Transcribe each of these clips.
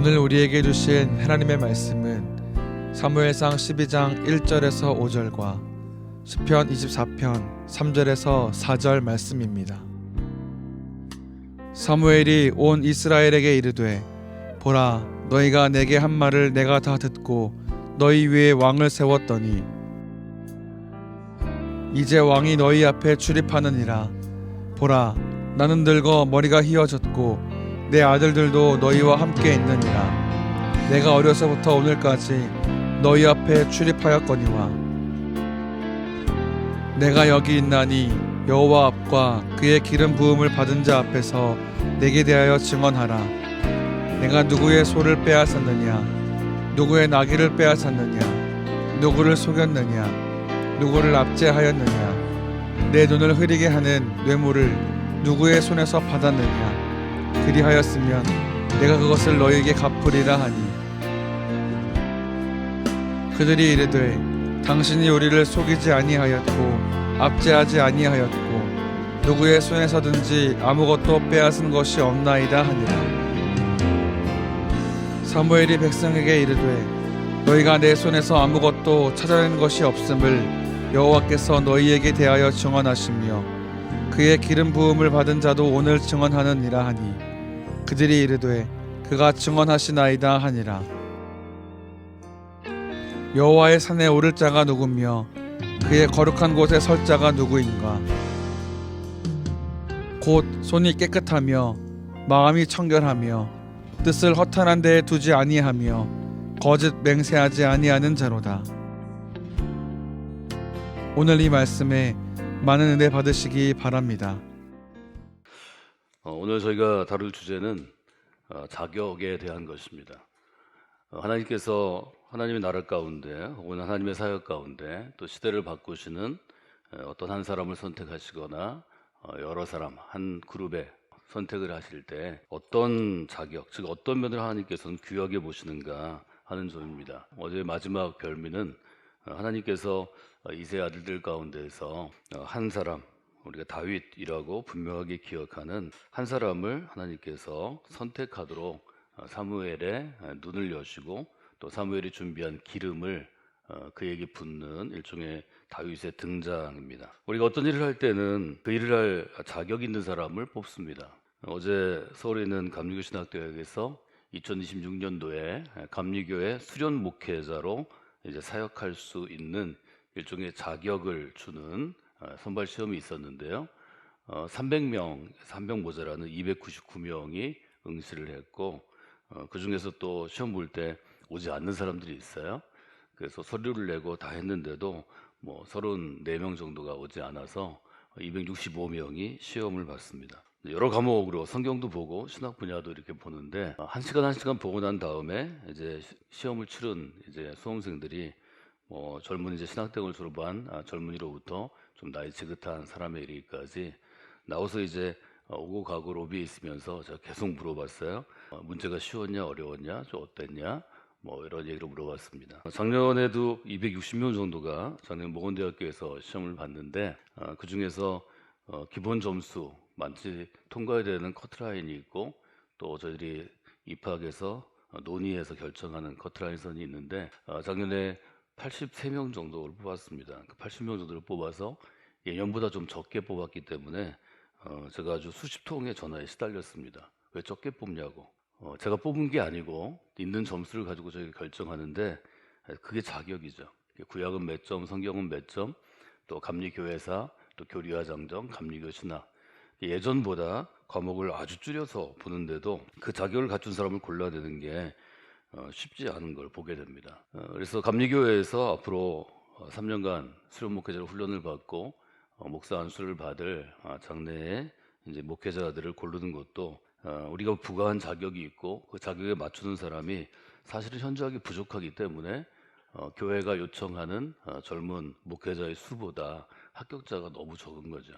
오늘 우리에게 주신 하나님의 말씀은 사무엘상 12장 1절에서 5절과 시편 24편 3절에서 4절 말씀입니다. 사무엘이 온 이스라엘에게 이르되 보라, 너희가 내게 한 말을 내가 다 듣고 너희 위에 왕을 세웠더니 이제 왕이 너희 앞에 출입하느니라. 보라, 나는 늙어 머리가 휘어졌고 내 아들들도 너희와 함께 있느니라. 내가 어려서부터 오늘까지 너희 앞에 출입하였거니와 내가 여기 있나니 여호와 앞과 그의 기름 부음을 받은 자 앞에서 내게 대하여 증언하라. 내가 누구의 소를 빼앗았느냐, 누구의 나귀를 빼앗았느냐, 누구를 속였느냐, 누구를 압제하였느냐, 내 눈을 흐리게 하는 뇌물을 누구의 손에서 받았느냐. 그리하였으면 내가 그것을 너희에게 갚으리라 하니 그들이 이르되 당신이 우리를 속이지 아니하였고 압제하지 아니하였고 누구의 손에서든지 아무것도 빼앗은 것이 없나이다 하니라. 사무엘이 백성에게 이르되 너희가 내 손에서 아무것도 찾아낸 것이 없음을 여호와께서 너희에게 대하여 증언하시며 그의 기름 부음을 받은 자도 오늘 증언하느니라 하니 그들이 이르되 그가 증언하시나이다 하니라. 여호와의 산에 오를 자가 누구며 그의 거룩한 곳에 설 자가 누구인가. 곧 손이 깨끗하며 마음이 청결하며 뜻을 허탄한 데에 두지 아니하며 거짓 맹세하지 아니하는 자로다. 오늘 이 말씀에 많은 은혜 받으시기 바랍니다. 오늘 저희가 다룰 주제는 자격에 대한 것입니다. 하나님께서 하나님의 나라 가운데 혹은 하나님의 사역 가운데 또 시대를 바꾸시는 어떤 한 사람을 선택하시거나 여러 사람, 한 그룹에 선택을 하실 때 어떤 자격, 즉 어떤 면을 하나님께서는 귀하게 보시는가 하는 점입니다. 어제 마지막 별미는 하나님께서 이세 아들들 가운데에서 한 사람, 우리가 다윗이라고 분명하게 기억하는 한 사람을 하나님께서 선택하도록 사무엘의 눈을 여시고 또 사무엘이 준비한 기름을 그에게 붓는 일종의 다윗의 등장입니다. 우리가 어떤 일을 할 때는 그 일을 할 자격 있는 사람을 뽑습니다. 어제 서울에 있는 감리교 신학대학에서 2026년도에 감리교의 수련 목회자로 이제 사역할 수 있는 일종의 자격을 주는 선발 시험이 있었는데요. 300명, 300 모자라는 299명이 응시를 했고 그 중에서 또 시험 볼 때 오지 않는 사람들이 있어요. 그래서 서류를 내고 다 했는데도 뭐 34명 정도가 오지 않아서 265명이 시험을 봤습니다. 여러 과목으로 성경도 보고 신학 분야도 이렇게 보는데 한 시간 보고 난 다음에 이제 시험을 치른 이제 수험생들이 뭐 젊은 이제 신학대학을 졸업한 젊은이로부터 좀 나이 지긋한 사람에 이르기까지 나와서 이제 오고 가고 로비에 있으면서 제가 계속 물어봤어요. 문제가 쉬웠냐 어려웠냐 좀 어땠냐 뭐 이런 얘기를 물어봤습니다. 작년에도 260명 정도가 작년 모건대학교에서 시험을 봤는데 그 중에서 기본 점수 만치 통과해야 되는 커트라인이 있고 또 저희들이 입학해서 논의해서 결정하는 커트라인 선이 있는데 작년에 83명 정도를 뽑았습니다. 80명 정도를 뽑아서 예년보다 좀 적게 뽑았기 때문에 제가 아주 수십 통의 전화에 시달렸습니다. 왜 적게 뽑냐고. 제가 뽑은 게 아니고 있는 점수를 가지고 저희가 결정하는데 그게 자격이죠. 구약은 몇 점, 성경은 몇 점, 또 감리교회사, 또 교리와 장정, 감리교 신학. 예전보다 과목을 아주 줄여서 보는데도 그 자격을 갖춘 사람을 골라내는 게 쉽지 않은 걸 보게 됩니다. 그래서 감리교회에서 앞으로 3년간 수련 목회자로 훈련을 받고 목사 안수를 받을 장래에 이제 목회자들을 고르는 것도 우리가 부과한 자격이 있고 그 자격에 맞추는 사람이 사실은 현저하게 부족하기 때문에 교회가 요청하는 젊은 목회자의 수보다 합격자가 너무 적은 거죠.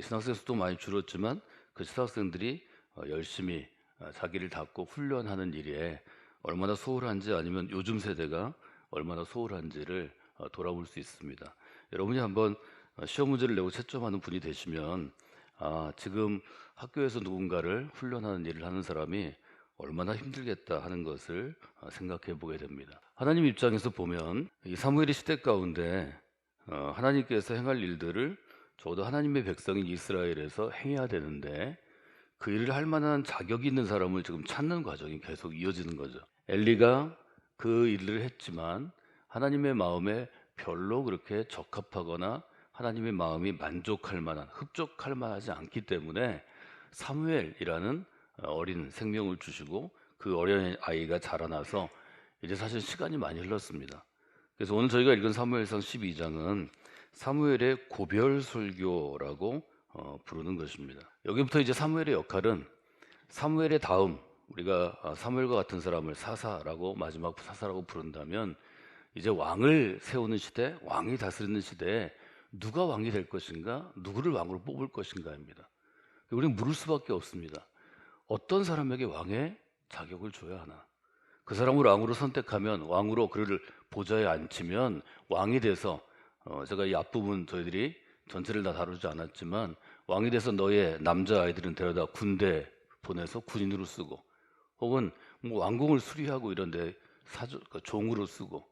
신학생 수도 많이 줄었지만 그 신학생들이 열심히 자기를 닦고 훈련하는 일에 얼마나 소홀한지 아니면 요즘 세대가 얼마나 소홀한지를 돌아볼 수 있습니다. 여러분이 한번 시험 문제를 내고 채점하는 분이 되시면 지금 학교에서 누군가를 훈련하는 일을 하는 사람이 얼마나 힘들겠다 하는 것을 생각해 보게 됩니다. 하나님 입장에서 보면 이 사무엘의 시대 가운데 하나님께서 행할 일들을 적어도 하나님의 백성인 이스라엘에서 행해야 되는데 그 일을 할 만한 자격이 있는 사람을 지금 찾는 과정이 계속 이어지는 거죠. 엘리가 그 일을 했지만 하나님의 마음에 별로 그렇게 적합하거나 하나님의 마음이 만족할 만한, 흡족할 만하지 않기 때문에 사무엘이라는 어린 생명을 주시고 그 어린 아이가 자라나서 이제 사실 시간이 많이 흘렀습니다. 그래서 오늘 저희가 읽은 사무엘상 12장은 사무엘의 고별설교라고 부르는 것입니다. 여기부터 이제 사무엘의 역할은 사무엘의 다음 우리가 사무엘과 같은 사람을 사사라고 마지막 사사라고 부른다면 이제 왕을 세우는 시대, 왕이 다스리는 시대에 누가 왕이 될 것인가, 누구를 왕으로 뽑을 것인가입니다. 우리는 물을 수밖에 없습니다. 어떤 사람에게 왕의 자격을 줘야 하나? 그 사람을 왕으로 선택하면 왕으로 그를 보좌에 앉히면 왕이 돼서 제가 이 앞부분 저희들이 전체를 다 다루지 않았지만 왕이 돼서 너의 남자아이들은 데려다 군대 보내서 군인으로 쓰고 혹은 뭐 왕궁을 수리하고 이런데 종으로 쓰고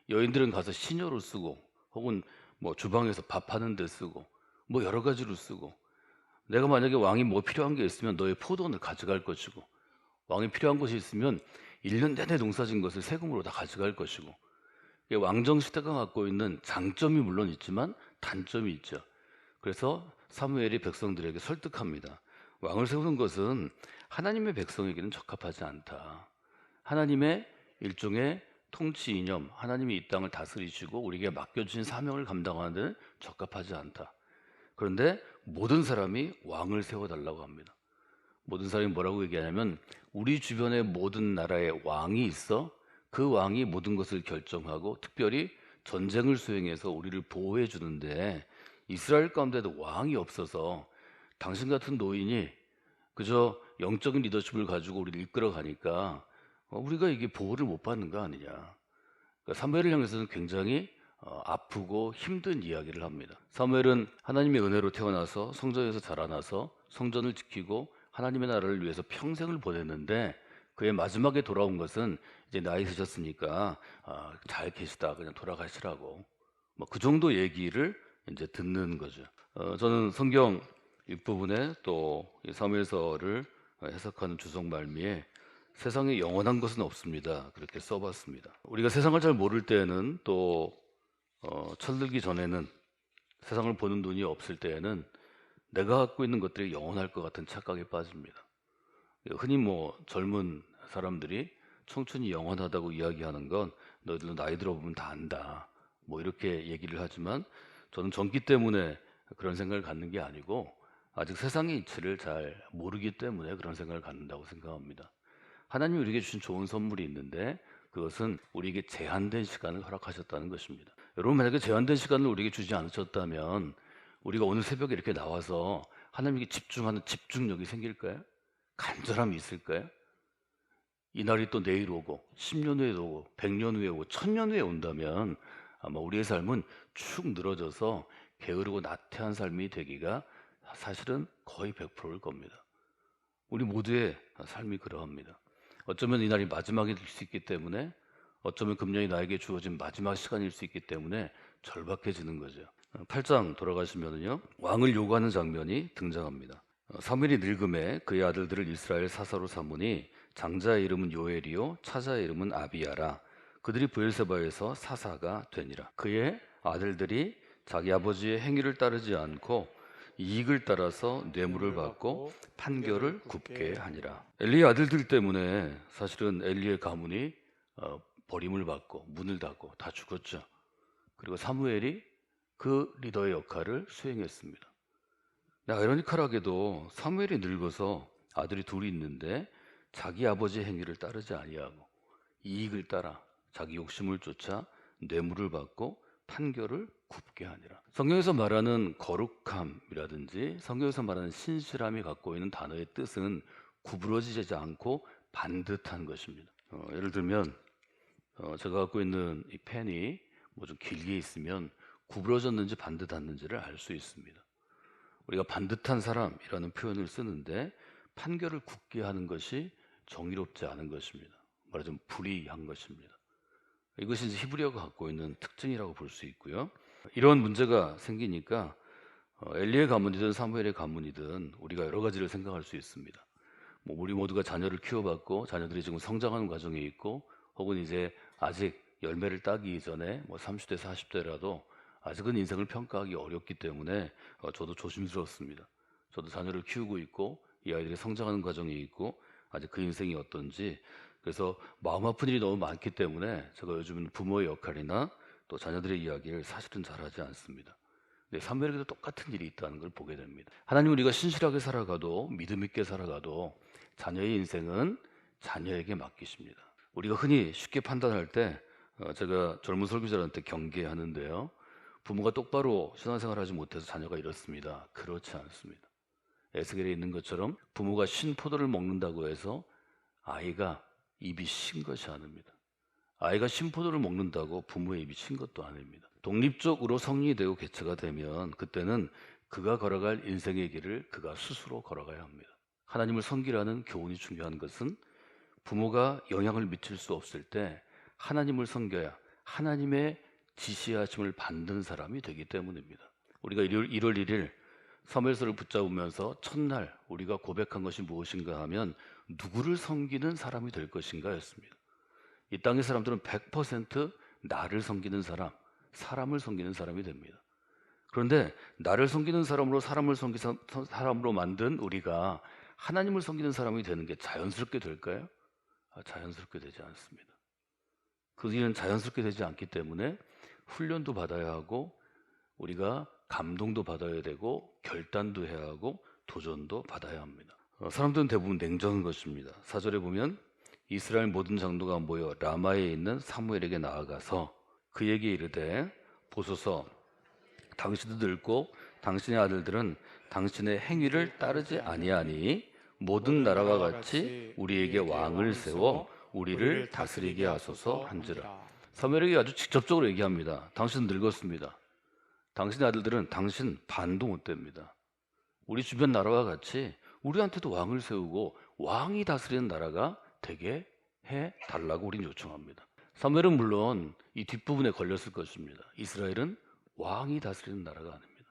여인들은 가서 시녀로 쓰고 혹은 뭐 주방에서 밥하는 데 쓰고 뭐 여러 가지로 쓰고 내가 만약에 왕이 뭐 필요한 게 있으면 너의 포도원을 가져갈 것이고 왕이 필요한 것이 있으면 1년 내내 농사진 것을 세금으로 다 가져갈 것이고 왕정 시대가 갖고 있는 장점이 물론 있지만 단점이 있죠. 그래서 사무엘이 백성들에게 설득합니다. 왕을 세우는 것은 하나님의 백성에게는 적합하지 않다. 하나님의 일종의 통치 이념, 하나님이 이 땅을 다스리시고 우리에게 맡겨주신 사명을 감당하는 데는 적합하지 않다. 그런데 모든 사람이 왕을 세워달라고 합니다. 모든 사람이 뭐라고 얘기하냐면 우리 주변의 모든 나라에 왕이 있어 그 왕이 모든 것을 결정하고 특별히 전쟁을 수행해서 우리를 보호해 주는데 이스라엘 가운데도 왕이 없어서 당신 같은 노인이 그저 영적인 리더십을 가지고 우리를 이끌어 가니까 우리가 이게 보호를 못 받는 거 아니냐. 그러니까 사무엘을 향해서는 굉장히 아프고 힘든 이야기를 합니다. 사무엘은 하나님의 은혜로 태어나서 성전에서 자라나서 성전을 지키고 하나님의 나라를 위해서 평생을 보냈는데 그의 마지막에 돌아온 것은 이제 나이 드셨으니까 잘 계시다 그냥 돌아가시라고 뭐 그 정도 얘기를 이제 듣는 거죠. 저는 성경 윗부분에 또 사무엘서를 해석하는 주석 말미에 세상에 영원한 것은 없습니다. 그렇게 써봤습니다. 우리가 세상을 잘 모를 때에는 또 철들기 전에는 세상을 보는 눈이 없을 때에는 내가 갖고 있는 것들이 영원할 것 같은 착각에 빠집니다. 흔히 뭐 젊은 사람들이 청춘이 영원하다고 이야기하는 건 너희들도 나이 들어보면 다 안다. 뭐 이렇게 얘기를 하지만 저는 젊기 때문에 그런 생각을 갖는 게 아니고 아직 세상의 이치를 잘 모르기 때문에 그런 생각을 갖는다고 생각합니다. 하나님이 우리에게 주신 좋은 선물이 있는데 그것은 우리에게 제한된 시간을 허락하셨다는 것입니다. 여러분 만약에 제한된 시간을 우리에게 주지 않으셨다면 우리가 오늘 새벽에 이렇게 나와서 하나님께 집중하는 집중력이 생길까요? 간절함이 있을까요? 이 날이 또 내일 오고 10년 후에 오고 100년 후에 오고 1000년 후에 온다면 아마 우리의 삶은 축 늘어져서 게으르고 나태한 삶이 되기가 사실은 거의 100%일 겁니다. 우리 모두의 삶이 그러합니다. 어쩌면 이 날이 마지막일 수 있기 때문에 어쩌면 금년이 나에게 주어진 마지막 시간일 수 있기 때문에 절박해지는 거죠. 8장 돌아가시면요 왕을 요구하는 장면이 등장합니다. 사무엘이 늙음에 그의 아들들을 이스라엘 사사로 삼으니 장자의 이름은 요엘이요 차자의 이름은 아비야라. 그들이 브엘세바에서 사사가 되니라. 그의 아들들이 자기 아버지의 행위를 따르지 않고 이익을 따라서 뇌물을 받고 판결을 굽게 하니라. 엘리의 아들들 때문에 사실은 엘리의 가문이 버림을 받고 문을 닫고 다 죽었죠. 그리고 사무엘이 그 리더의 역할을 수행했습니다. 아이러니컬하게도 사무엘이 늙어서 아들이 둘이 있는데 자기 아버지의 행위를 따르지 아니하고 이익을 따라 자기 욕심을 쫓아 뇌물을 받고 판결을 굽게 하니라. 성경에서 말하는 거룩함이라든지 성경에서 말하는 신실함이 갖고 있는 단어의 뜻은 구부러지지 않고 반듯한 것입니다. 예를 들면 제가 갖고 있는 이 펜이 뭐 좀 길게 있으면 구부러졌는지 반듯했는지를 알 수 있습니다. 우리가 반듯한 사람이라는 표현을 쓰는데 판결을 굳게 하는 것이 정의롭지 않은 것입니다. 말하자면 불의한 것입니다. 이것이 이제 히브리어가 갖고 있는 특징이라고 볼 수 있고요. 이런 문제가 생기니까 엘리의 가문이든 사무엘의 가문이든 우리가 여러 가지를 생각할 수 있습니다. 뭐 우리 모두가 자녀를 키워봤고 자녀들이 지금 성장하는 과정에 있고 혹은 이제 아직 열매를 따기 이전에 뭐 30대 40대라도 아직은 인생을 평가하기 어렵기 때문에 저도 조심스럽습니다. 저도 자녀를 키우고 있고 이 아이들이 성장하는 과정에 있고 아직 그 인생이 어떤지, 그래서 마음 아픈 일이 너무 많기 때문에 제가 요즘은 부모의 역할이나 또 자녀들의 이야기를 사실은 잘하지 않습니다. 네, 사무엘에게도 똑같은 일이 있다는 걸 보게 됩니다. 하나님, 우리가 신실하게 살아가도 믿음 있게 살아가도 자녀의 인생은 자녀에게 맡기십니다. 우리가 흔히 쉽게 판단할 때 제가 젊은 설교자한테 경계하는데요. 부모가 똑바로 신앙생활을 하지 못해서 자녀가 이렇습니다. 그렇지 않습니다. 에스겔에 있는 것처럼 부모가 신 포도를 먹는다고 해서 아이가 입이 신 것이 아닙니다. 아이가 신 포도를 먹는다고 부모의 입이 신 것도 아닙니다. 독립적으로 성인이 되고 개체가 되면 그때는 그가 걸어갈 인생의 길을 그가 스스로 걸어가야 합니다. 하나님을 섬기라는 교훈이 중요한 것은 부모가 영향을 미칠 수 없을 때 하나님을 섬겨야 하나님의 지시하심을 받는 사람이 되기 때문입니다. 우리가 1월 1일 사무엘서를 붙잡으면서 첫날 우리가 고백한 것이 무엇인가 하면 누구를 섬기는 사람이 될 것인가 였습니다. 이 땅의 사람들은 100% 나를 섬기는 사람, 사람을 섬기는 사람이 됩니다. 그런데 나를 섬기는 사람으로 사람을 섬기는 사람으로 만든 우리가 하나님을 섬기는 사람이 되는 게 자연스럽게 될까요? 자연스럽게 되지 않습니다. 그 일은 자연스럽게 되지 않기 때문에 훈련도 받아야 하고 우리가 감동도 받아야 되고 결단도 해야 하고 도전도 받아야 합니다. 사람들은 대부분 냉정한 것입니다. 4절에 보면 이스라엘 모든 장로가 모여 라마에 있는 사무엘에게 나아가서 그에게 이르되 보소서, 당신도 늙고 당신의 아들들은 당신의 행위를 따르지 아니하니 모든 나라와 같이 우리에게 왕을 세워 우리를 다스리게 하소서 한지라. 사무엘에게 아주 직접적으로 얘기합니다. 당신은 늙었습니다. 당신의 아들들은 당신 반도 못 됩니다. 우리 주변 나라와 같이 우리한테도 왕을 세우고 왕이 다스리는 나라가 되게 해달라고 우린 요청합니다. 사무엘은 물론 이 뒷부분에 걸렸을 것입니다. 이스라엘은 왕이 다스리는 나라가 아닙니다.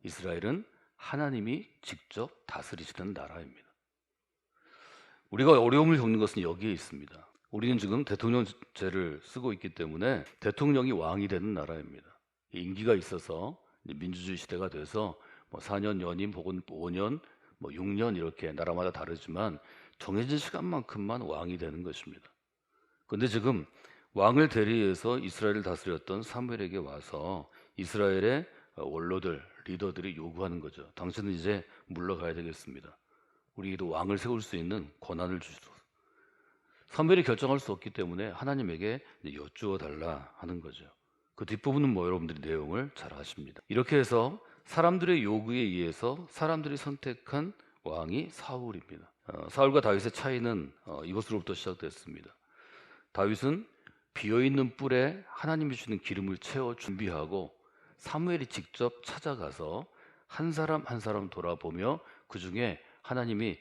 이스라엘은 하나님이 직접 다스리시는 나라입니다. 우리가 어려움을 겪는 것은 여기에 있습니다. 우리는 지금 대통령제를 쓰고 있기 때문에 대통령이 왕이 되는 나라입니다. 임기가 있어서 민주주의 시대가 돼서 뭐 4년 연임 혹은 5년, 뭐 6년 이렇게 나라마다 다르지만 정해진 시간만큼만 왕이 되는 것입니다. 그런데 지금 왕을 대리해서 이스라엘을 다스렸던 사무엘에게 와서 이스라엘의 원로들, 리더들이 요구하는 거죠. 당신은 이제 물러가야 되겠습니다. 우리에게도 왕을 세울 수 있는 권한을 주시소서. 사무엘이 결정할 수 없기 때문에 하나님에게 여쭈어 달라 하는 거죠. 그 뒷부분은 뭐 여러분들이 내용을 잘 아십니다. 이렇게 해서 사람들의 요구에 의해서 사람들이 선택한 왕이 사울입니다. 사울과 다윗의 차이는 이것으로부터 시작됐습니다. 다윗은 비어있는 뿔에 하나님이 주는 기름을 채워 준비하고 사무엘이 직접 찾아가서 한 사람 한 사람 돌아보며 그 중에 하나님이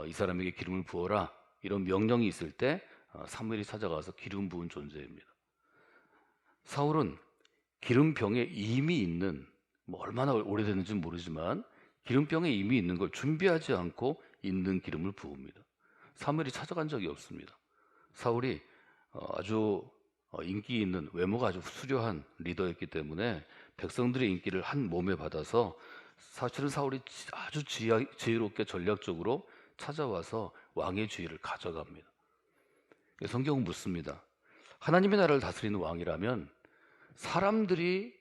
이 사람에게 기름을 부어라 이런 명령이 있을 때 사무엘이 찾아가서 기름 부은 존재입니다. 사울은 기름병에 이미 있는, 뭐 얼마나 오래됐는지는 모르지만 기름병에 이미 있는 걸 준비하지 않고 있는 기름을 부읍니다. 사무엘이 찾아간 적이 없습니다. 사울이 아주 인기 있는, 외모가 아주 수려한 리더였기 때문에 백성들의 인기를 한 몸에 받아서 사실은 사울이 아주 지혜롭게 전략적으로 찾아와서 왕의 지위를 가져갑니다. 성경은 묻습니다. 하나님의 나라를 다스리는 왕이라면 사람들의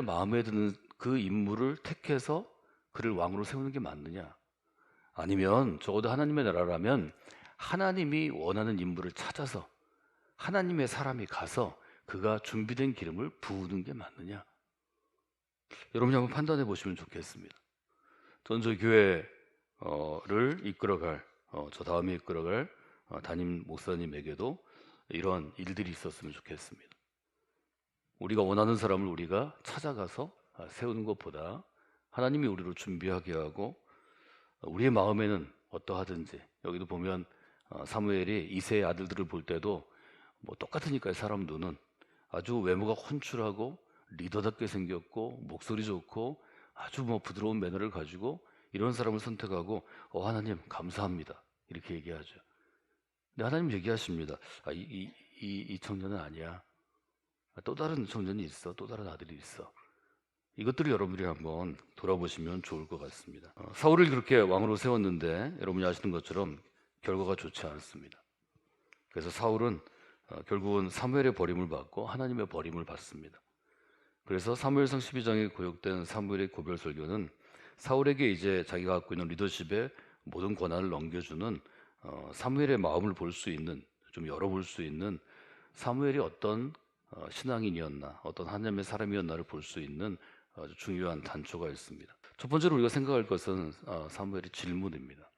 마음에 드는 그 인물을 택해서 그를 왕으로 세우는 게 맞느냐? 아니면 적어도 하나님의 나라라면 하나님이 원하는 인물을 찾아서 하나님의 사람이 가서 그가 준비된 기름을 부으는 게 맞느냐? 여러분이 한번 판단해 보시면 좋겠습니다. 저는 저희 교회를 이끌어갈, 저 다음에 이끌어갈 담임 목사님에게도 이런 일들이 있었으면 좋겠습니다. 우리가 원하는 사람을 우리가 찾아가서 세우는 것보다 하나님이 우리를 준비하게 하고 우리의 마음에는 어떠하든지 여기도 보면 사무엘이 이새의 아들들을 볼 때도 뭐 똑같으니까 사람 눈은 아주 외모가 훤칠하고 리더답게 생겼고 목소리 좋고 아주 뭐 부드러운 매너를 가지고 이런 사람을 선택하고 하나님 감사합니다 이렇게 얘기하죠. 근데 하나님 얘기하십니다. 이 청년은 아니야. 또 다른 청년이 있어. 또 다른 아들이 있어. 이것들을 여러분들이 한번 돌아보시면 좋을 것 같습니다. 사울을 그렇게 왕으로 세웠는데 여러분이 아시는 것처럼 결과가 좋지 않습니다. 그래서 사울은 결국은 사무엘의 버림을 받고 하나님의 버림을 받습니다. 그래서 사무엘상 12장에 고역된 사무엘의 고별 설교는 사울에게 이제 자기가 갖고 있는 리더십의 모든 권한을 넘겨주는 사무엘의 마음을 볼 수 있는, 좀 열어볼 수 있는 사무엘이 어떤 신앙인이었나, 어떤 하나님의 사람이었나를 볼 수 있는 아주 중요한 단초가 있습니다. 첫 번째로 우리가 생각할 것은 사무엘의 질문입니다.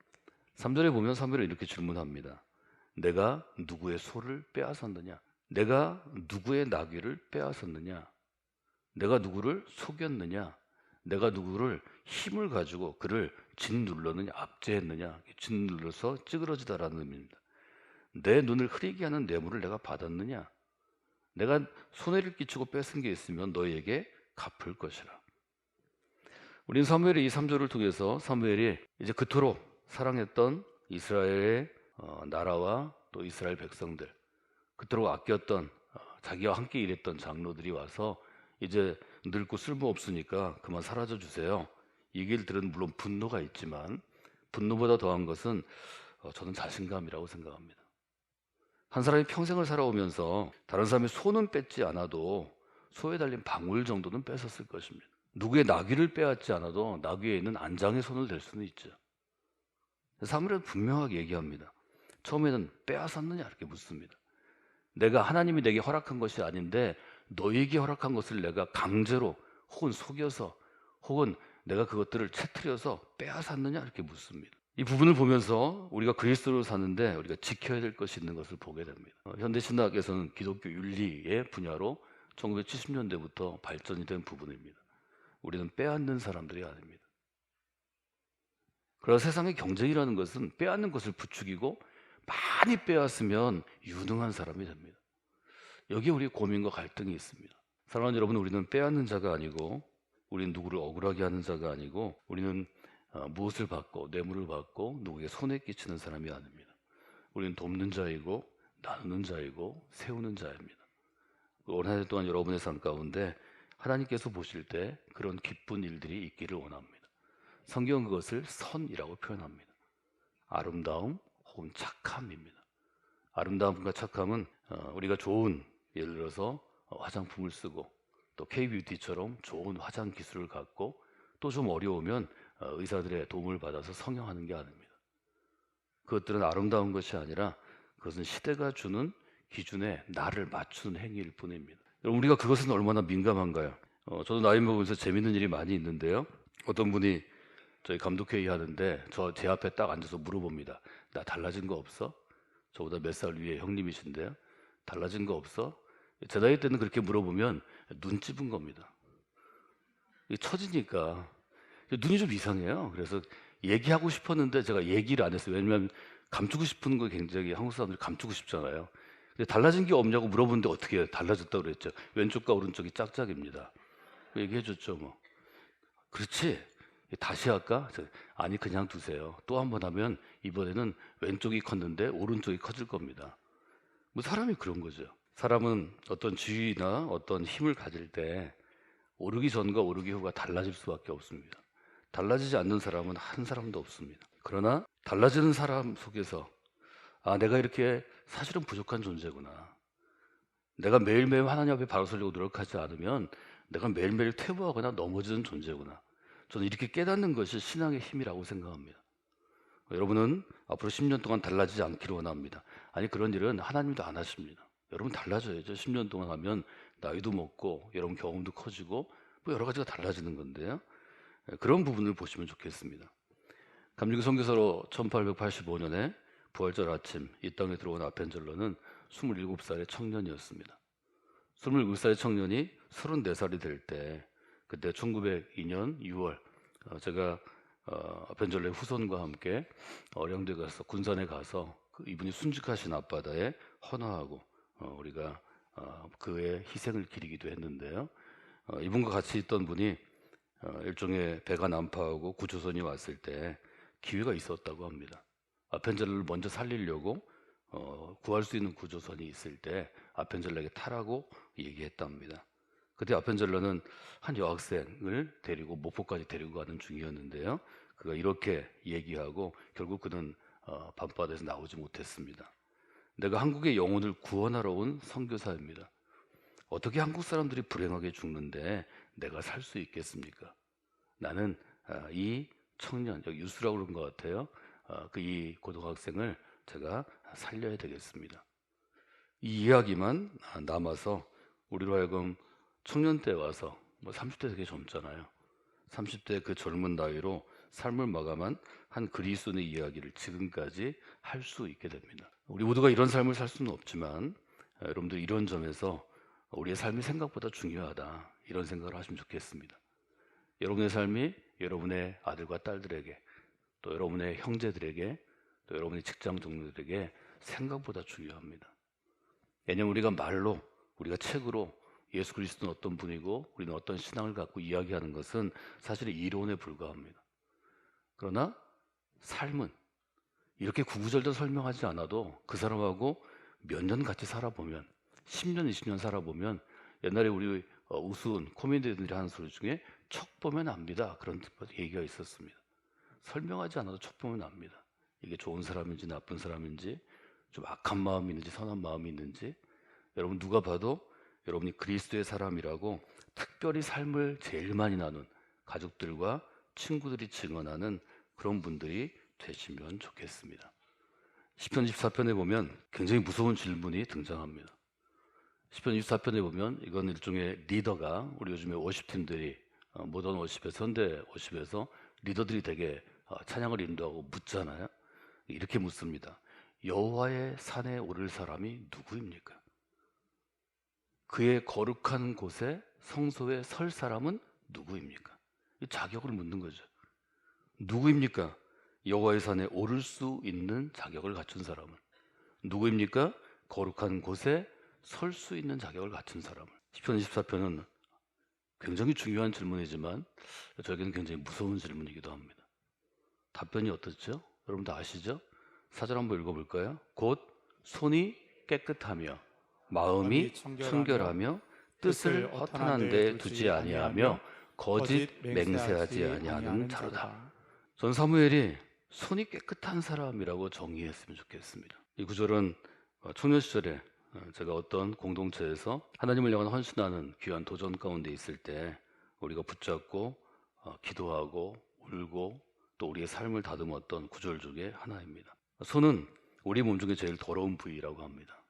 3절에 보면 사무엘은 이렇게 질문합니다. 내가 누구의 소를 빼앗았느냐? 내가 누구의 나귀를 빼앗았느냐? 내가 누구를 속였느냐? 내가 누구를 힘을 가지고 그를 짓눌렀느냐? 압제했느냐? 짓눌러서 찌그러지다라는 의미입니다. 내 눈을 흐리게 하는 뇌물을 내가 받았느냐? 내가 손해를 끼치고 뺏은 게 있으면 너에게 갚을 것이라. 우리는 사무엘의 이 3절을 통해서 사무엘이 이제 그토록 사랑했던 이스라엘의 나라와 또 이스라엘 백성들, 그토록 아꼈던 자기와 함께 일했던 장로들이 와서 이제 늙고 쓸모없으니까 그만 사라져 주세요. 이 얘기를 들은 물론 분노가 있지만 분노보다 더한 것은 저는 자신감이라고 생각합니다. 한 사람이 평생을 살아오면서 다른 사람의 손은 뺏지 않아도 소에 달린 방울 정도는 뺏었을 것입니다. 누구의 나귀를 빼앗지 않아도 나귀에 있는 안장의 손을 댈 수는 있죠. 사무엘은 분명하게 얘기합니다. 처음에는 빼앗았느냐 이렇게 묻습니다. 내가 하나님이 내게 허락한 것이 아닌데 너에게 허락한 것을 내가 강제로 혹은 속여서 혹은 내가 그것들을 채트려서 빼앗았느냐 이렇게 묻습니다. 이 부분을 보면서 우리가 그리스도로 사는데 우리가 지켜야 될 것이 있는 것을 보게 됩니다. 현대 신학에서는 기독교 윤리의 분야로 1970년대부터 발전이 된 부분입니다. 우리는 빼앗는 사람들이 아닙니다. 그러나 세상의 경쟁이라는 것은 빼앗는 것을 부추기고 많이 빼앗으면 유능한 사람이 됩니다. 여기에 우리의 고민과 갈등이 있습니다. 사랑하는 여러분, 우리는 빼앗는 자가 아니고 우리는 누구를 억울하게 하는 자가 아니고 우리는 무엇을 받고 뇌물을 받고 누구에게 손해 끼치는 사람이 아닙니다. 우리는 돕는 자이고 나누는 자이고 세우는 자입니다. 올 한 해 동안 여러분의 삶 가운데 하나님께서 보실 때 그런 기쁜 일들이 있기를 원합니다. 성경은 그것을 선이라고 표현합니다. 아름다움 혹은 착함입니다. 아름다움과 착함은 우리가 좋은, 예를 들어서 화장품을 쓰고 또 K-뷰티처럼 좋은 화장 기술을 갖고 또 좀 어려우면 의사들의 도움을 받아서 성형하는 게 아닙니다. 그것들은 아름다운 것이 아니라 그것은 시대가 주는 기준에 나를 맞추는 행위일 뿐입니다. 여러분, 우리가 그것은 얼마나 민감한가요? 저도 나이 먹으면서 재밌는 일이 많이 있는데요. 어떤 분이 저희 감독회의 하는데 제 앞에 딱 앉아서 물어봅니다. 나 달라진 거 없어? 저보다 몇 살 위에 형님이신데요. 달라진 거 없어? 제 나이 때는 그렇게 물어보면 눈 찝은 겁니다. 처지니까 눈이 좀 이상해요. 그래서 얘기하고 싶었는데 제가 얘기를 안 했어요. 왜냐하면 감추고 싶은 거 굉장히 한국 사람들이 감추고 싶잖아요. 근데 달라진 게 없냐고 물어보는데 어떻게 해요? 달라졌다고 그랬죠. 왼쪽과 오른쪽이 짝짝입니다. 얘기해 줬죠. 뭐 그렇지, 다시 할까? 아니 그냥 두세요. 또 한 번 하면 이번에는 왼쪽이 컸는데 오른쪽이 커질 겁니다. 뭐 사람이 그런 거죠. 사람은 어떤 지위나 어떤 힘을 가질 때 오르기 전과 오르기 후가 달라질 수밖에 없습니다. 달라지지 않는 사람은 한 사람도 없습니다. 그러나 달라지는 사람 속에서 내가 이렇게 사실은 부족한 존재구나. 내가 매일매일 하나님 앞에 바로 서려고 노력하지 않으면 내가 매일매일 퇴보하거나 넘어지는 존재구나. 저는 이렇게 깨닫는 것이 신앙의 힘이라고 생각합니다. 여러분은 앞으로 10년 동안 달라지지 않기를 원합니다. 아니, 그런 일은 하나님도 안 하십니다. 여러분 달라져야죠. 10년 동안 하면 나이도 먹고 여러분 경험도 커지고 뭐 여러 가지가 달라지는 건데요. 그런 부분을 보시면 좋겠습니다. 감리교 선교사로 1885년에 부활절 아침 이 땅에 들어온 아펜젤러는 27살의 청년이었습니다. 27살의 청년이 34살이 될 때, 그때 1902년 6월 제가 아펜젤러의 후손과 함께 어령대 가서 군산에 가서 이분이 순직하신 앞바다에 헌화하고 우리가 그의 희생을 기리기도 했는데요. 이분과 같이 있던 분이 일종의 배가 난파하고 구조선이 왔을 때 기회가 있었다고 합니다. 아펜젤러를 먼저 살리려고 구할 수 있는 구조선이 있을 때 아펜젤러에게 타라고 얘기했답니다. 그때 아펜젤러는 한 여학생을 데리고 목포까지 데리고 가는 중이었는데요. 그가 이렇게 얘기하고 결국 그는 밤바다에서 나오지 못했습니다. 내가 한국의 영혼을 구원하러 온 선교사입니다. 어떻게 한국 사람들이 불행하게 죽는데 내가 살 수 있겠습니까? 나는 이 청년, 여기 유수라고 그런 것 같아요. 이 고등학생을 제가 살려야 되겠습니다. 이 이야기만 남아서 우리로 하여금 청년 때 와서 30대 되게 젊잖아요. 30대 그 젊은 나이로 삶을 마감한 한 그리스도인의 이야기를 지금까지 할 수 있게 됩니다. 우리 모두가 이런 삶을 살 수는 없지만 여러분들 이런 점에서 우리의 삶이 생각보다 중요하다, 이런 생각을 하시면 좋겠습니다. 여러분의 삶이 여러분의 아들과 딸들에게, 또 여러분의 형제들에게, 또 여러분의 직장 동료들에게 생각보다 중요합니다. 왜냐하면 우리가 말로, 우리가 책으로 예수 그리스도는 어떤 분이고 우리는 어떤 신앙을 갖고 이야기하는 것은 사실 이론에 불과합니다. 그러나 삶은 이렇게 구구절절 설명하지 않아도 그 사람하고 몇 년 같이 살아보면, 10년, 20년 살아보면, 옛날에 우리 우스운 코미디언들이 하는 소리 중에 척 보면 압니다, 그런 얘기가 있었습니다. 설명하지 않아도 척 보면 압니다. 이게 좋은 사람인지 나쁜 사람인지, 좀 악한 마음이 있는지 선한 마음이 있는지. 여러분 누가 봐도 여러분이 그리스도의 사람이라고 특별히 삶을 제일 많이 나눈 가족들과 친구들이 증언하는 그런 분들이 되시면 좋겠습니다. 시편 24편에 보면 굉장히 무서운 질문이 등장합니다. 시편 24편에 보면 이건 일종의 리더가, 우리 요즘에 워십팀들이 모던 워십에서, 현대 워십에서 리더들이 되게 찬양을 인도하고 묻잖아요. 이렇게 묻습니다. 여호와의 산에 오를 사람이 누구입니까? 그의 거룩한 곳에 성소에 설 사람은 누구입니까? 이 자격을 묻는 거죠. 누구입니까? 여호와의 산에 오를 수 있는 자격을 갖춘 사람은. 누구입니까? 거룩한 곳에 설 수 있는 자격을 갖춘 사람을. 시편 24편은 굉장히 중요한 질문이지만 저에게는 굉장히 무서운 질문이기도 합니다. 답변이 어떻죠? 여러분 다 아시죠? 사절 한번 읽어볼까요? 곧 손이 깨끗하며 마음이 청결하며 뜻을 허탄한 데 두지 아니하며 거짓 맹세하지 아니하는 자로다. 전 사무엘이 손이 깨끗한 사람이라고 정의했으면 좋겠습니다. 이 구절은 청년 시절에 제가 어떤 공동체에서 하나님을 향한 헌신하는 귀한 도전 가운데 있을 때 우리가 붙잡고 기도하고 울고 또 우리의 삶을 다듬었던 구절 중에 하나입니다. 손은 우리 몸 중에 제일 더러운 부위라고 합니다.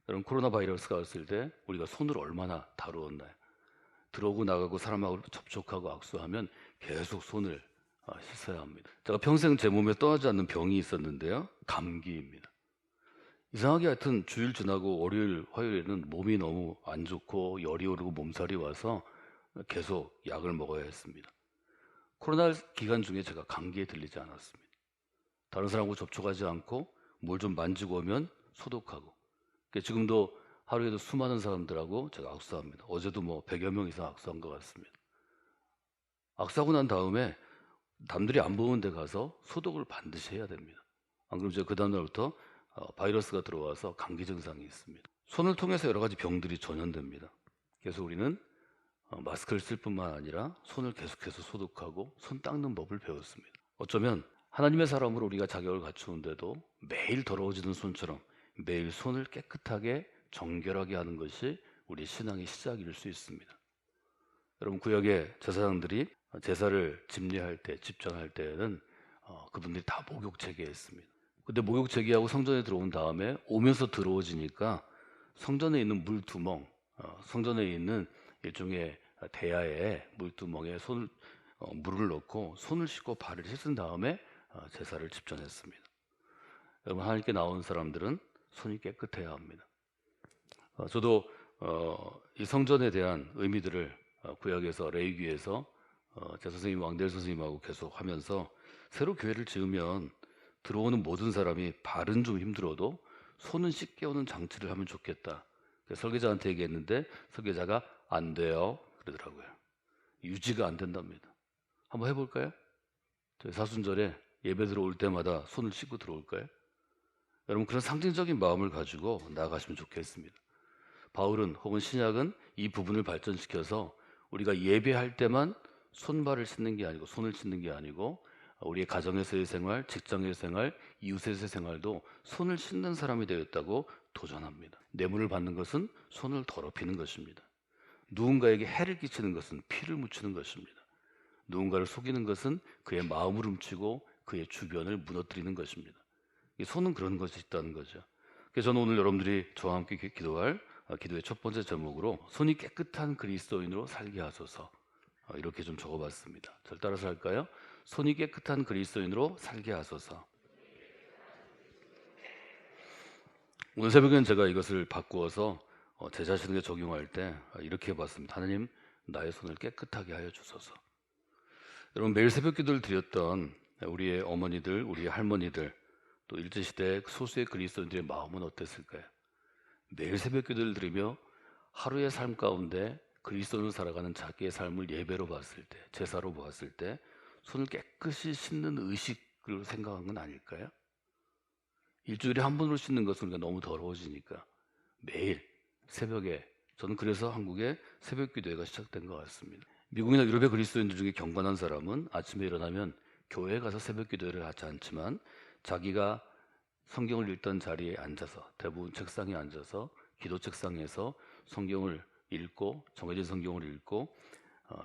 여러분 코로나 바이러스가 왔을 때 우리가 손을 얼마나 다루었나요? 들어오고 나가고 사람하고 접촉하고 악수하면 계속 손을 씻어야 합니다. 제가 평생 제 몸에 떠나지 않는 병이 있었는데요, 감기입니다. 이상하게 하여튼 주일 지나고 월요일 화요일에는 몸이 너무 안 좋고 열이 오르고 몸살이 와서 계속 약을 먹어야 했습니다. 코로나 기간 중에 제가 감기에 들리지 않았습니다. 다른 사람하고 접촉하지 않고 뭘 좀 만지고 오면 소독하고. 지금도 하루에도 수많은 사람들하고 제가 악수합니다. 어제도 100여 명 이상 악수한 것 같습니다. 악수하고 난 다음에 남들이 안 보는 데 가서 소독을 반드시 해야 됩니다. 안 그러면 제가 그 다음날부터 바이러스가 들어와서 감기 증상이 있습니다. 손을 통해서 여러 가지 병들이 전염됩니다. 그래서 우리는 마스크를 쓸 뿐만 아니라 손을 계속해서 소독하고 손 닦는 법을 배웠습니다. 어쩌면 하나님의 사람으로 우리가 자격을 갖추는데도 매일 더러워지는 손처럼 매일 손을 깨끗하게 정결하게 하는 것이 우리 신앙의 시작일 수 있습니다. 여러분 구약의 제사장들이 제사를 집례할 때, 집전할 때에는 그분들이 다 목욕 제기했습니다. 근데 목욕 제기하고 성전에 들어온 다음에 오면서 더러워지니까 성전에 있는 물두멍, 성전에 있는 일종의 대야에 물두멍에 물을 넣고 손을 씻고 발을 씻은 다음에 제사를 집전했습니다. 여러분 하나님께 나온 사람들은 손이 깨끗해야 합니다. 저도 이 성전에 대한 의미들을 구약에서 레위기에서 제 선생님 왕델 선생님하고 계속 하면서 새로 교회를 지으면 들어오는 모든 사람이 발은 좀 힘들어도 손은 씻게 오는 장치를 하면 좋겠다. 그래서 설계자한테 얘기했는데 설계자가 안 돼요 그러더라고요. 유지가 안 된답니다. 한번 해볼까요? 저희 사순절에 예배 들어올 때마다 손을 씻고 들어올까요? 여러분, 그런 상징적인 마음을 가지고 나아가시면 좋겠습니다. 바울은 혹은 신약은 이 부분을 발전시켜서 우리가 예배할 때만 손발을 씻는 게 아니고 손을 씻는 게 아니고 우리의 가정에서의 생활, 직장의 생활, 이웃에서의 생활도 손을 씻는 사람이 되었다고 도전합니다. 뇌물을 받는 것은 손을 더럽히는 것입니다. 누군가에게 해를 끼치는 것은 피를 묻히는 것입니다. 누군가를 속이는 것은 그의 마음을 훔치고 그의 주변을 무너뜨리는 것입니다. 이 손은 그런 것이 있다는 거죠. 그래서 저는 오늘 여러분들이 저와 함께 기도할 기도의 첫 번째 제목으로 손이 깨끗한 그리스도인으로 살게 하소서, 이렇게 좀 적어봤습니다. 저를 따라서 할까요? 손이 깨끗한 그리스도인으로 살게 하소서. 오늘 새벽에는 제가 이것을 바꾸어서 제 자신에게 적용할 때 이렇게 해봤습니다. 하나님, 나의 손을 깨끗하게 하여 주소서. 여러분, 매일 새벽 기도를 드렸던 우리의 어머니들, 우리의 할머니들, 또 일제시대 소수의 그리스도인들의 마음은 어땠을까요? 매일 새벽 기도를 드리며 하루의 삶 가운데 그리스도인으로 살아가는 자기의 삶을 예배로 봤을 때, 제사로 보았을 때 손을 깨끗이 씻는 의식을 생각한 건 아닐까요? 일주일에 한 번으로 씻는 것은 우리가 너무 더러워지니까 매일 새벽에, 저는 그래서 한국의 새벽 기도회가 시작된 것 같습니다. 미국이나 유럽의 그리스도인들 중에 경건한 사람은 아침에 일어나면 교회에 가서 새벽 기도회를 하지 않지만 자기가 성경을 읽던 자리에 앉아서, 대부분 책상에 앉아서 기도 책상에서 성경을 읽고, 정해진 성경을 읽고,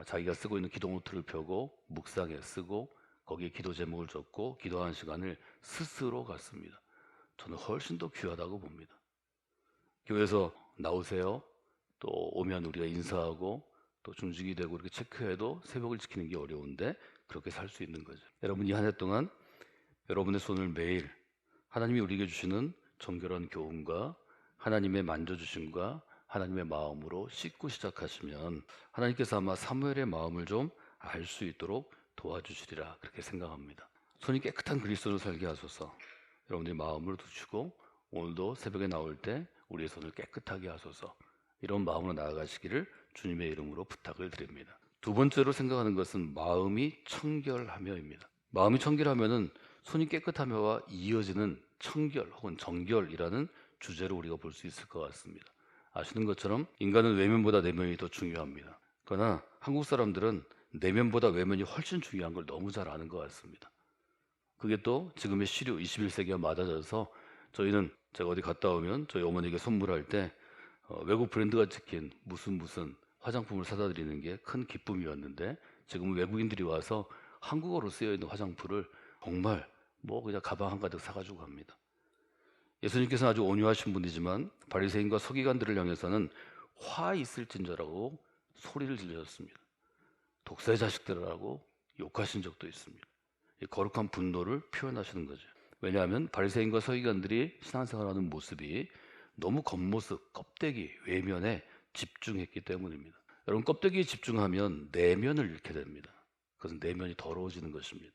자기가 쓰고 있는 기도 노트를 펴고 묵상에 쓰고 거기에 기도 제목을 적고 기도하는 시간을 스스로 갖습니다. 저는 훨씬 더 귀하다고 봅니다. 교회에서 나오세요, 또 오면 우리가 인사하고 또 중직이 되고 이렇게 체크해도 새벽을 지키는 게 어려운데 그렇게 살 수 있는 거죠. 여러분, 이 한 해 동안 여러분의 손을 매일 하나님이 우리에게 주시는 정결한 교훈과 하나님의 만져주심과 하나님의 마음으로 씻고 시작하시면 하나님께서 아마 사무엘의 마음을 좀 알 수 있도록 도와주시리라, 그렇게 생각합니다. 손이 깨끗한 그리스도로 살게 하소서. 여러분들이 마음으로 두시고 오늘도 새벽에 나올 때 우리의 손을 깨끗하게 하소서, 이런 마음으로 나아가시기를 주님의 이름으로 부탁을 드립니다. 두 번째로 생각하는 것은 마음이 청결하며입니다. 마음이 청결하면은 손이 깨끗하며와 이어지는 청결 혹은 정결이라는 주제로 우리가 볼 수 있을 것 같습니다. 아시는 것처럼 인간은 외면보다 내면이 더 중요합니다. 그러나 한국 사람들은 내면보다 외면이 훨씬 중요한 걸 너무 잘 아는 것 같습니다. 그게 또 지금의 시류 21세기와 맞아져서 저희는, 제가 어디 갔다 오면 저희 어머니에게 선물할 때 외국 브랜드가 찍힌 무슨 화장품을 사다 드리는 게 큰 기쁨이었는데, 지금은 외국인들이 와서 한국어로 쓰여있는 화장품을 정말 그냥 가방 한가득 사가지고 갑니다. 예수님께서는 아주 온유하신 분이지만 바리새인과 서기관들을 향해서는 화 있을진저라고 소리를 질러셨습니다. 독사의 자식들이라고 욕하신 적도 있습니다. 이 거룩한 분노를 표현하시는 거죠. 왜냐하면 바리새인과 서기관들이 신앙생활하는 모습이 너무 겉모습, 껍데기, 외면에 집중했기 때문입니다. 여러분, 껍데기에 집중하면 내면을 잃게 됩니다. 그것은 내면이 더러워지는 것입니다.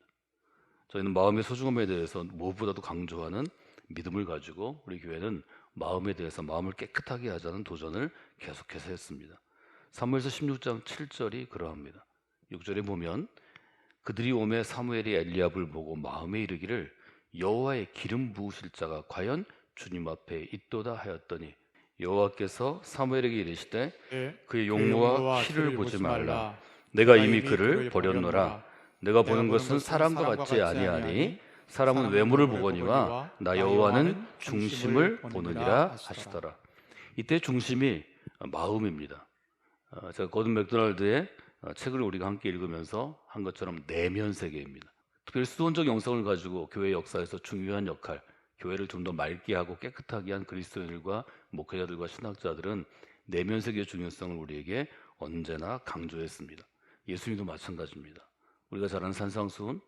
저희는 마음의 소중함에 대해서 무엇보다도 강조하는 믿음을 가지고 우리 교회는 마음에 대해서 마음을 깨끗하게 하자는 도전을 계속해서 했습니다. 사무엘서 16장 7절이 그러합니다. 6절에 보면 그들이 오매 사무엘이 엘리압을 보고 마음에 이르기를 여호와의 기름 부으실 자가 과연 주님 앞에 있도다 하였더니 여호와께서 사무엘에게 이르시되 그의 용모와 피를 보지 말라. 내가 이미 그를 버렸노라. 내가 보는 것은 사람과 같지 아니하니 사람은 외모를 보거니와 나 여호와는 중심을 보느니라 하시더라. 이때 중심이 마음입니다. 제가 거든 맥도날드의 책을 우리가 함께 읽으면서 한 것처럼 내면 세계입니다. 특별히 수도원적 영성을 가지고 교회 역사에서 중요한 역할, 교회를 좀 더 맑게 하고 깨끗하게 한 그리스도인들과 목회자들과 신학자들은 내면 세계의 중요성을 우리에게 언제나 강조했습니다. 예수님도 마찬가지입니다. 우리가 잘 아는 산상수훈,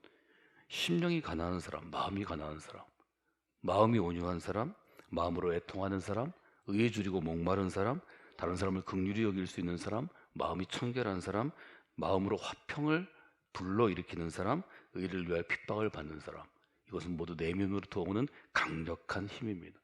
심령이 가난한 사람, 마음이 가난한 사람, 마음이 온유한 사람, 마음으로 애통하는 사람, 의에 줄이고 목마른 사람, 다른 사람을 긍휼히 여길 수 있는 사람, 마음이 청결한 사람, 마음으로 화평을 불러일으키는 사람, 의를 위하여 핍박을 받는 사람. 이것은 모두 내면으로부터 오는 강력한 힘입니다.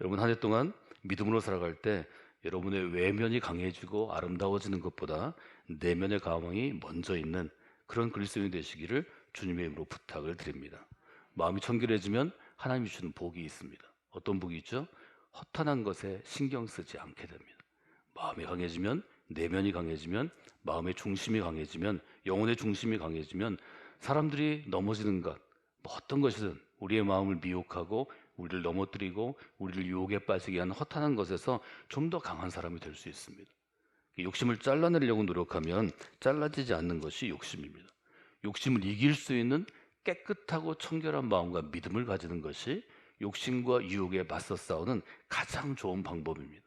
여러분 한 해 동안 믿음으로 살아갈 때 여러분의 외면이 강해지고 아름다워지는 것보다 내면의 감흥이 먼저 있는 그런 그리스도인이 되시기를 주님의 이름으로 부탁을 드립니다. 마음이 청결해지면 하나님이 주는 복이 있습니다. 어떤 복이 있죠? 허탄한 것에 신경 쓰지 않게 됩니다. 마음이 강해지면, 내면이 강해지면, 마음의 중심이 강해지면, 영혼의 중심이 강해지면 사람들이 넘어지는 것, 뭐 어떤 것이든 우리의 마음을 미혹하고 우리를 넘어뜨리고 우리를 유혹에 빠지게 하는 허탄한 것에서 좀 더 강한 사람이 될 수 있습니다. 욕심을 잘라내려고 노력하면 잘라지지 않는 것이 욕심입니다. 욕심을 이길 수 있는 깨끗하고 청결한 마음과 믿음을 가지는 것이 욕심과 유혹에 맞서 싸우는 가장 좋은 방법입니다.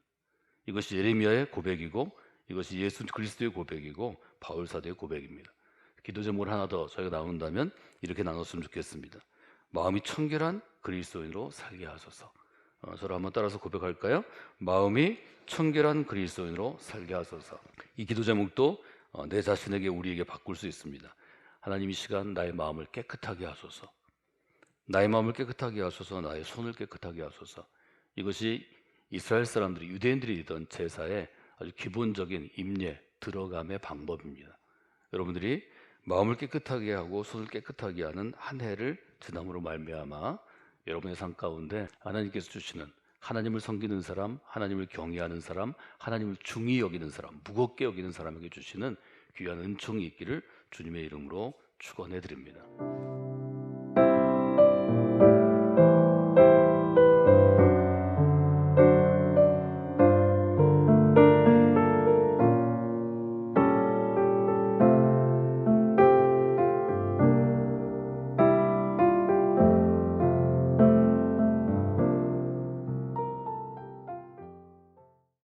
이것이 예레미야의 고백이고 이것이 예수 그리스도의 고백이고 바울 사도의 고백입니다. 기도 제목을 하나 더 저희가 나눈다면 이렇게 나눴으면 좋겠습니다. 마음이 청결한 그리스도인으로 살게 하소서. 저를 한번 따라서 고백할까요? 마음이 청결한 그리스도인으로 살게 하소서. 이 기도 제목도 내 자신에게 우리에게 바꿀 수 있습니다. 하나님 이 시간 나의 마음을 깨끗하게 하소서. 나의 마음을 깨끗하게 하소서. 나의 손을 깨끗하게 하소서. 이것이 이스라엘 사람들이 유대인들이 있던 제사의 아주 기본적인 임례 들어감의 방법입니다. 여러분들이 마음을 깨끗하게 하고 손을 깨끗하게 하는 한 해를 지남으로 말미암아 여러분의 삶 가운데 하나님께서 주시는 하나님을 섬기는 사람, 하나님을 경외하는 사람, 하나님을 중히 여기는 사람, 무겁게 여기는 사람에게 주시는 귀한 은총이 있기를 주님의 이름으로 축원해 드립니다.